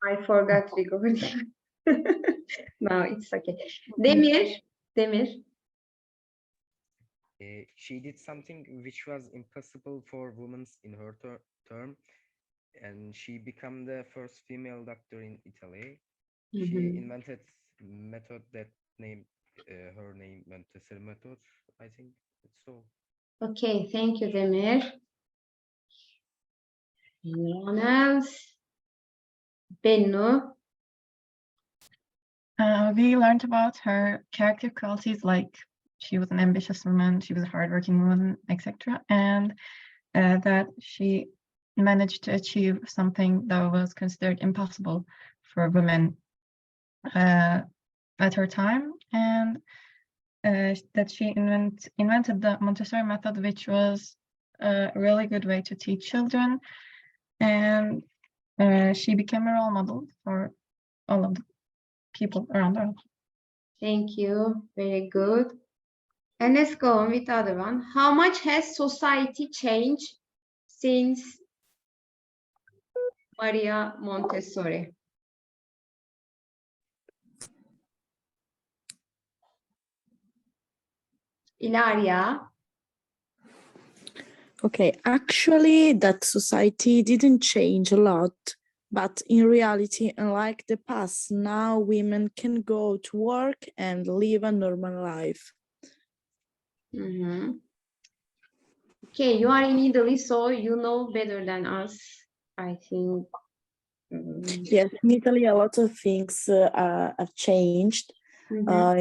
I forgot recording. No, it's okay. Demir. She did something which was impossible for women in her term, and she became the first female doctor in Italy. She Mhm. invented method that named her name Montessori method. I think it's so. Okay, thank you, Demir. Anyone else? Bennu. We learned about her character qualities, like she was an ambitious woman, she was a hardworking woman, etc., and that she managed to achieve something that was considered impossible for women at her time, and that she invented the Montessori method, which was a really good way to teach children, and she became a role model for all of the people around her. Thank you. Very good. And let's go on with the other one. How much has society changed since Maria Montessori? Ilaria. Okay, actually, that society didn't change a lot, but in reality, unlike the past, now women can go to work and live a normal life. Okay, you are in Italy, so you know better than us, I think. Yes, in Italy, a lot of things have changed. But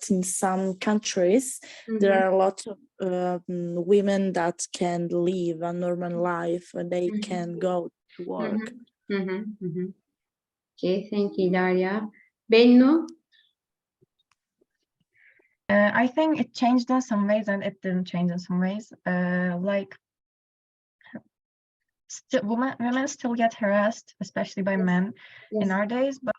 in some countries, there are a lot of women that can live a normal life and they can go to work. Okay, thank you, Ilaria. Bennu? I think it changed in some ways and it didn't change in some ways. Like women still get harassed, especially by men in our days, but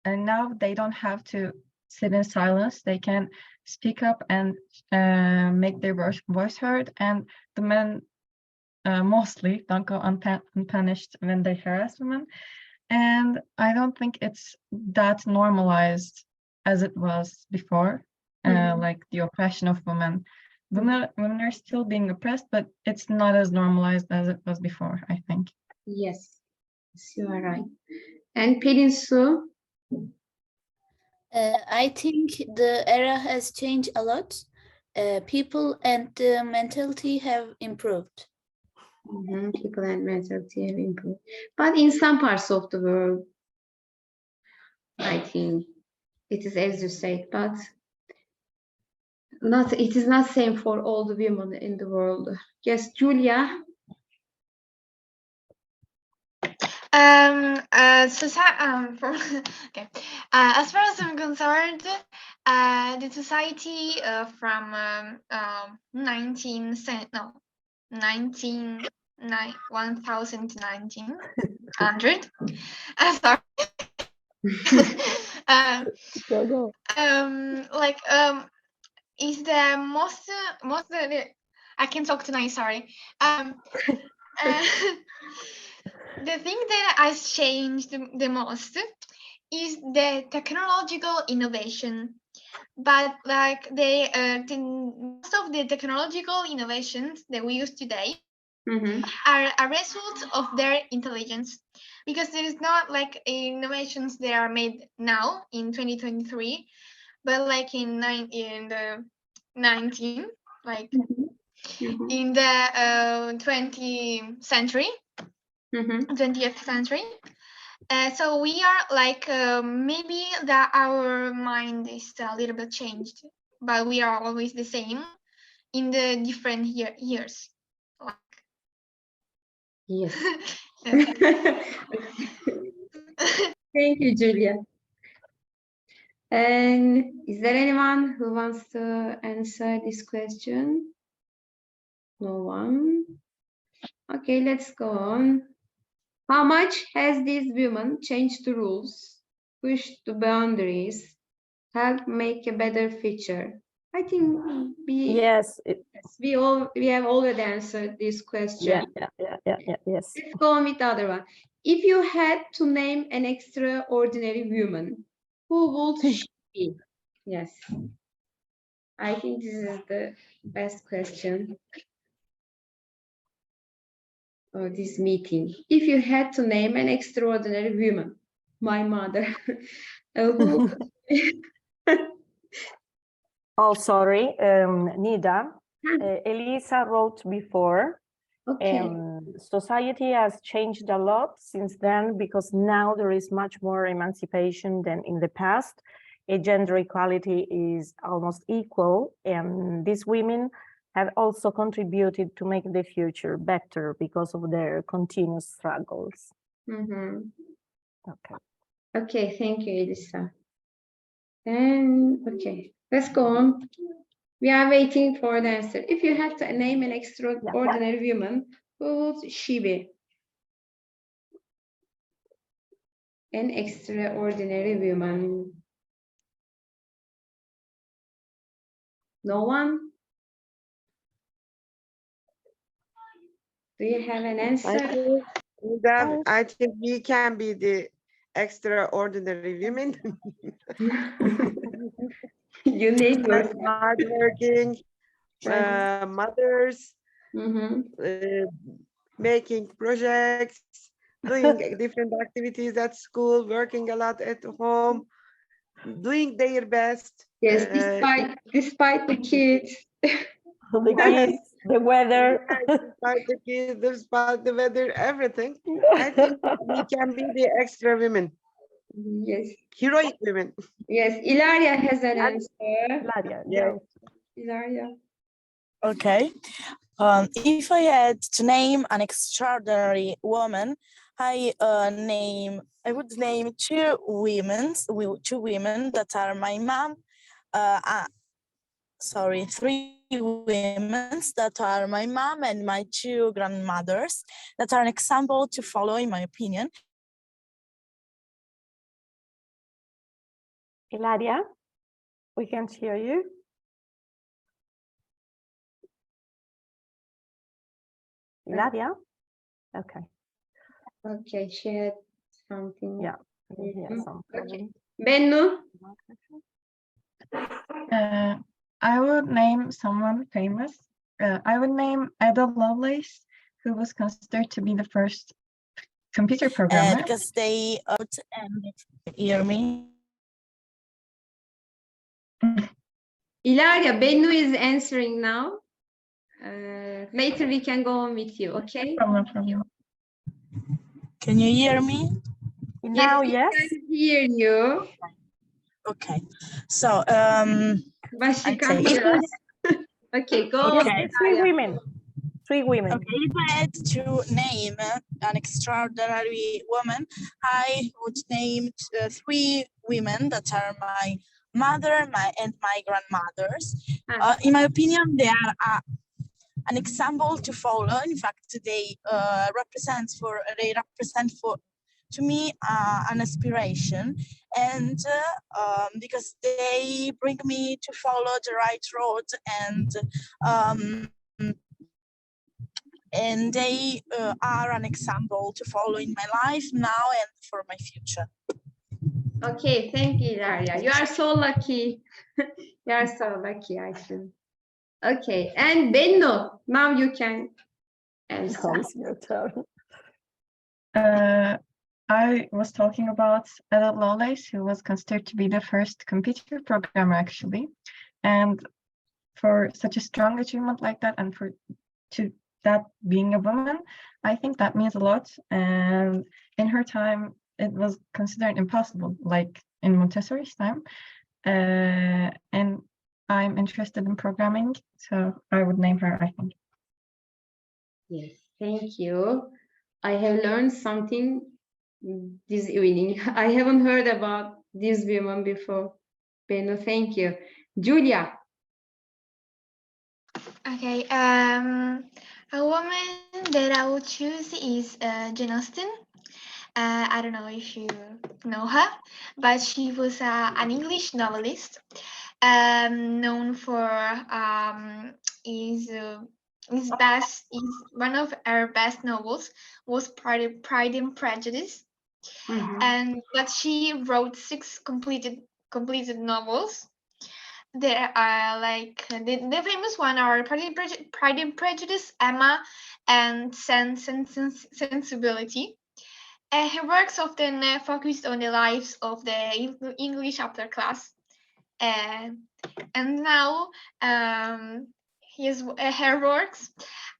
now they don't have to sit in silence. They can speak up and make their voice heard, and the men mostly don't go unpunished when they harass women. And I don't think it's that normalized as it was before, like the oppression of women. Women are still being oppressed, but it's not as normalized as it was before, I think. Yes, you are right. And Pelin Su? I think the era has changed a lot. People and the mentality have improved. People and mentality have improved. But in some parts of the world, I think it is as you said, but it is not same for all the women in the world. Yes, Julia? Okay. As far as I'm concerned, the society from 19 1900. Sorry. Is the most I can talk tonight. Sorry. The thing that has changed the most is the technological innovation, but like most of the technological innovations that we use today are a result of their intelligence, because there is not like innovations that are made now in 2023, but like in the 19 like in the 20th century. 20th century. So we are like maybe that our mind is a little bit changed, but we are always the same in the different years. Like... Yes. Thank you, Julia. And is there anyone who wants to answer this question? No one. Okay, let's go on. How much has these women changed the rules, pushed the boundaries, helped make a better future? I think Yes. we have already answered this question. Yes. Let's go on with the other one. If you had to name an extraordinary woman, who would she be? Yes. I think this is the best question of this meeting. If you had to name an extraordinary woman, my mother, who? Oh, sorry, Nida. Elisa wrote before. Okay. Society has changed a lot since then because now there is much more emancipation than in the past. Gender equality is almost equal, and these women have also contributed to make the future better because of their continuous struggles. Okay. Okay, thank you, Elisa. And okay, let's go on. We are waiting for the answer. If you had to name an extraordinary woman, who would she be? An extraordinary woman. No one? Do you have an answer? I think we can be the extraordinary women. You name Like yourself. hardworking mothers, making projects, doing different activities at school, working a lot at home, doing their best. Yes, despite the kids. The kids, the weather. Despite the kids, despite the weather, everything. I think we can be the extra women. Yes. Heroic women. Yes, Ilaria has an answer. Ilaria, yes. Ilaria. Okay. If I had to name an extraordinary woman, I would name two women that are my mom. Three women that are my mom and my two grandmothers that are an example to follow, in my opinion. Ilaria, we can't hear you. Ilaria? Okay. Okay, she had something. Yeah, some problem. Bennu? I would name someone famous. I would name Ada Lovelace, who was considered to be the first computer programmer. Because they and hear me. Ilaria, Bennu is answering now. Later we can go on with you, okay? No problem from you. Can you hear me? Now, yes. yes. I can hear you. Okay. So, But she can't hear us. Okay, go Yes, on. three women. Three women. Okay, if I had to name an extraordinary woman, I would name three women that are my mother and my grandmothers. In my opinion, they are an example to follow. In fact, they represent to me an inspiration, and because they bring me to follow the right road, and they are an example to follow in my life now and for my future. Okay, thank you, Ilaria. You are so lucky. You are so lucky, I think. Okay, and Bennu, now you can answer. It's your turn. I was talking about Ada Lovelace, who was considered to be the first computer programmer, actually. And for such a strong achievement like that, and that being a woman, I think that means a lot. And in her time, it was considered impossible, like in Montessori's time. And I'm interested in programming, so I would name her, I think. Yes, thank you. I have learned something this evening. I haven't heard about this woman before. Bennu, thank you. Julia. Okay, a woman that I would choose is Jane Austen. I don't know if you know her, but she was an English novelist. known for is one of her best novels was Pride and Prejudice, and that she wrote 6 completed novels. There are like the famous one are Pride and Prejudice, Emma, and Sense and Sensibility. Her works often focused on the lives of the English upper class. And now her works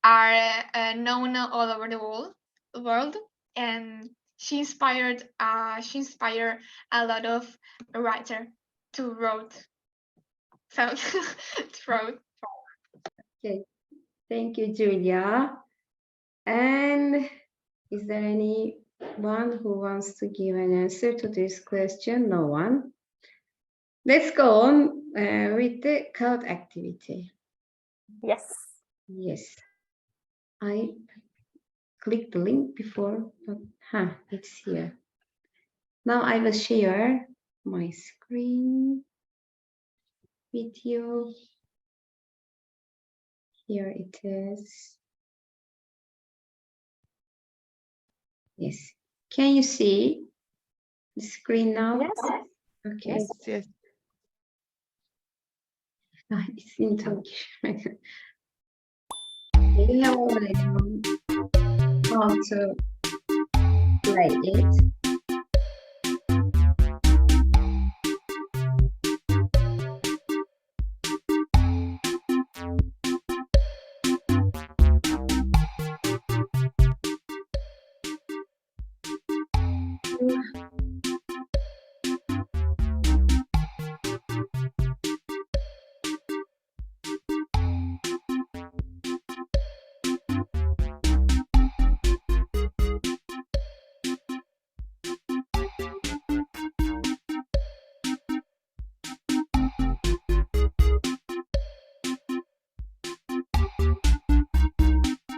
are known all over the world, and she inspired a lot of writer to wrote. So to wrote. Okay, thank you, Julia. And is there anyone who wants to give an answer to this question? No one. Let's go on with the code activity. Yes. Yes. I clicked the link before, but it's here. Now I will share my screen with you. Here it is. Yes. Can you see the screen now? Yes. Okay. Yes, yes. It's in Turkish. You have already known how to play it.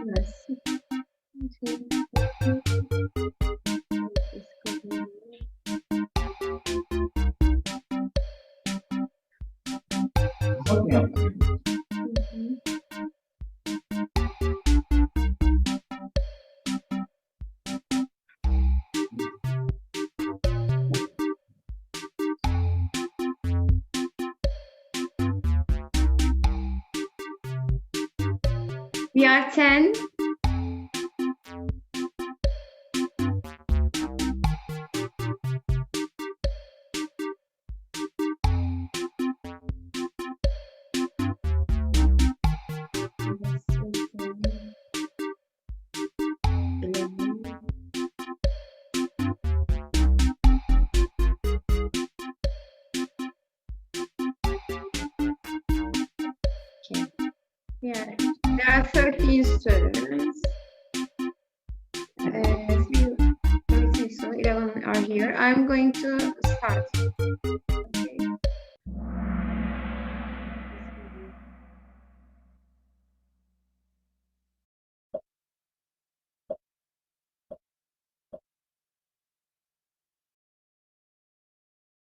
Yes. Mhm. We are 10. Okay. Yeah, there are 13 students. 13, so 11 are here. I'm going to start. Okay.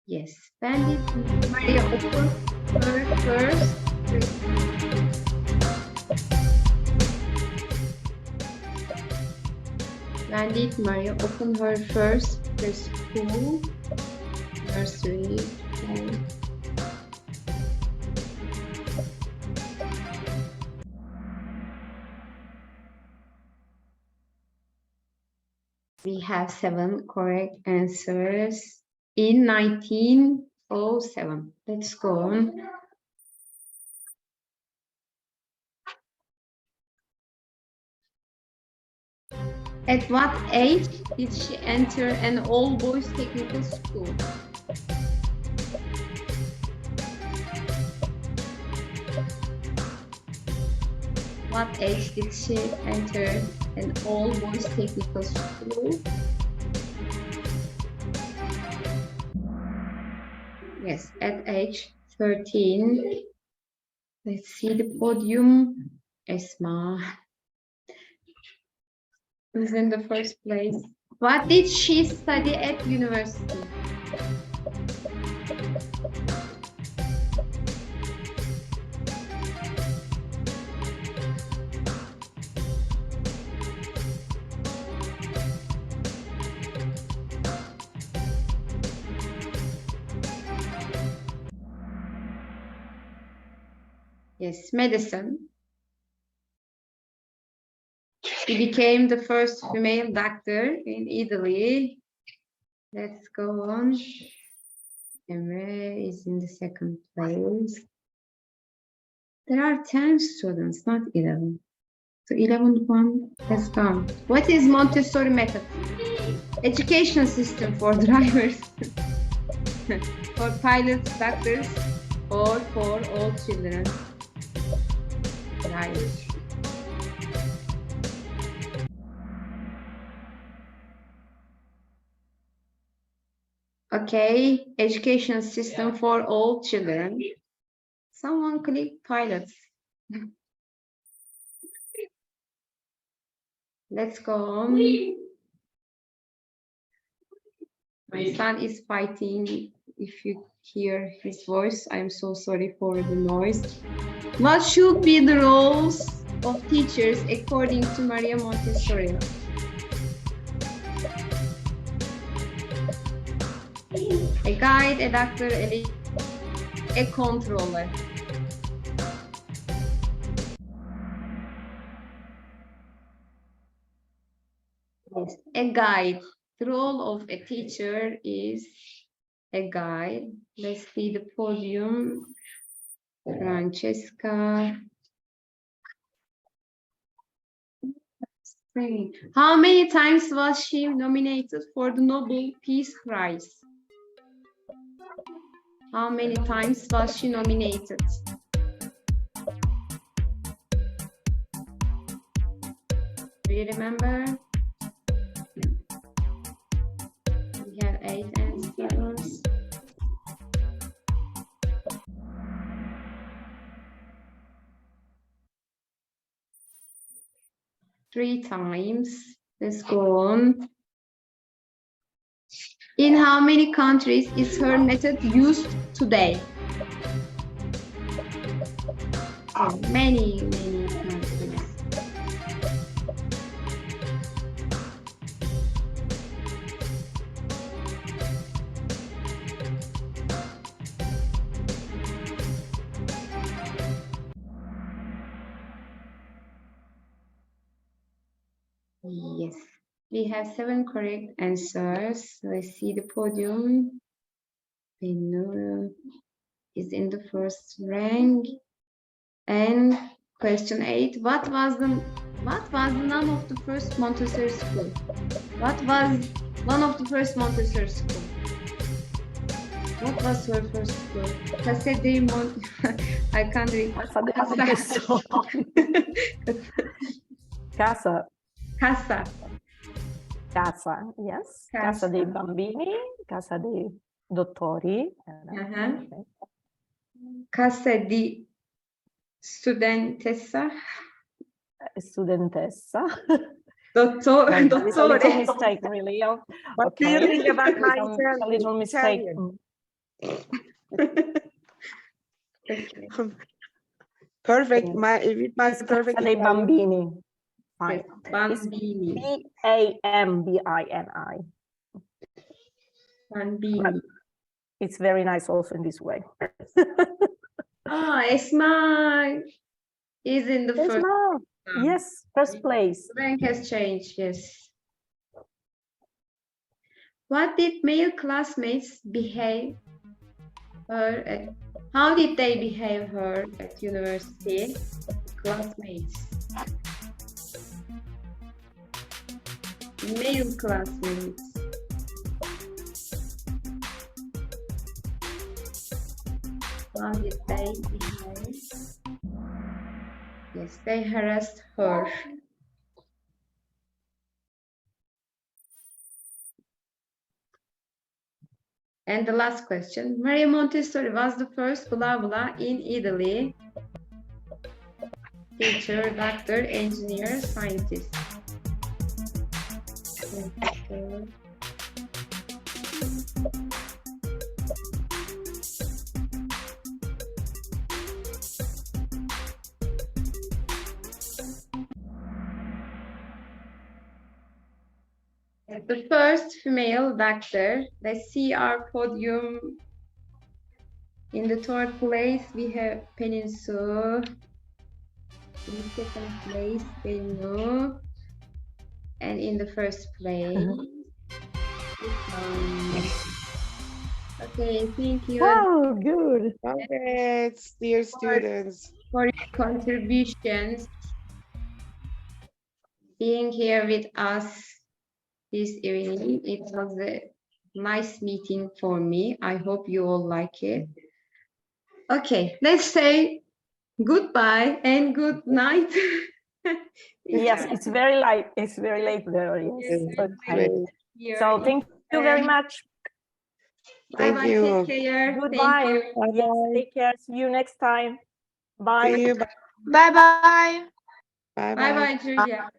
Yes, Bandit Maria open her first. Bandit Maria open her first preschool nursery. And we have 7 correct answers in 1907. Let's go on. At what age did she enter an all-boys technical school? What age did she enter an all-boys technical school? Yes, at age 13. Let's see the podium. Esma is in the first place. What did she study at university? Yes, medicine. She became the first female doctor in Italy. Let's go on. Emre is in the second place. There are 10 students, not 11. So 11th one has gone. What is Montessori method? Education system for drivers, for pilots, doctors, or for all children. Drivers. Okay, education system for all children. Someone click pilots. Let's go on. My son is fighting. If you hear his voice, I'm so sorry for the noise. What should be the roles of teachers according to Maria Montessori? A guide, a doctor, a controller. Yes, a guide. The role of a teacher is a guide. Let's see the podium. Francesca. How many times was she nominated for the Nobel Peace Prize? How many times was she nominated? Do you remember? We have 8 answers. Three times. Let's go on. In how many countries is her method used today? Oh, many countries. Yes, we have 7 correct answers. Let's see the podium. Benur is in the first rank. And question 8, what was the name of the first Montessori school? What was one of the first Montessori school? What was her first school? Casa de I can't read. Casa. Casa. Casa, yes. Casa dei bambini, casa dei dottori. Casa di studentessa. Studentessa. Dottore. A little mistake, really. What do you think about myself? A little mistake. Okay. Perfect. With my perfect. Casa dei bambini. Yes, bambini. B-A-M-B-I-N-I. Bambini. It's very nice also in this way. Esma is in the first. Yes, first place. Rank has changed, yes. What did male classmates behave her at? How did they behave her at university? Classmates. Male classmates. How did they behave? Yes, they harassed her. And the last question, Maria Montessori was the first blah blah in Italy. Teacher, doctor, engineer, scientist. The first female doctor. Let's see our podium. In the third place, we have Peninsu. In the second place, Bennu. And in the first place, okay, thank you Wow, good. Congrats, dear students. for your contributions, being here with us this evening. It was a nice meeting for me. I hope you all like it. Okay, let's say goodbye and good night. Yes, it's very late. It's very late there. Yes. It's Okay. great. Here. So thank you very much. Bye Thank bye. you. Take care. Thank Goodbye. you. Bye Yes, bye. take care. See you next time. Bye. See you. Bye bye. Bye Bye bye. bye, Julia.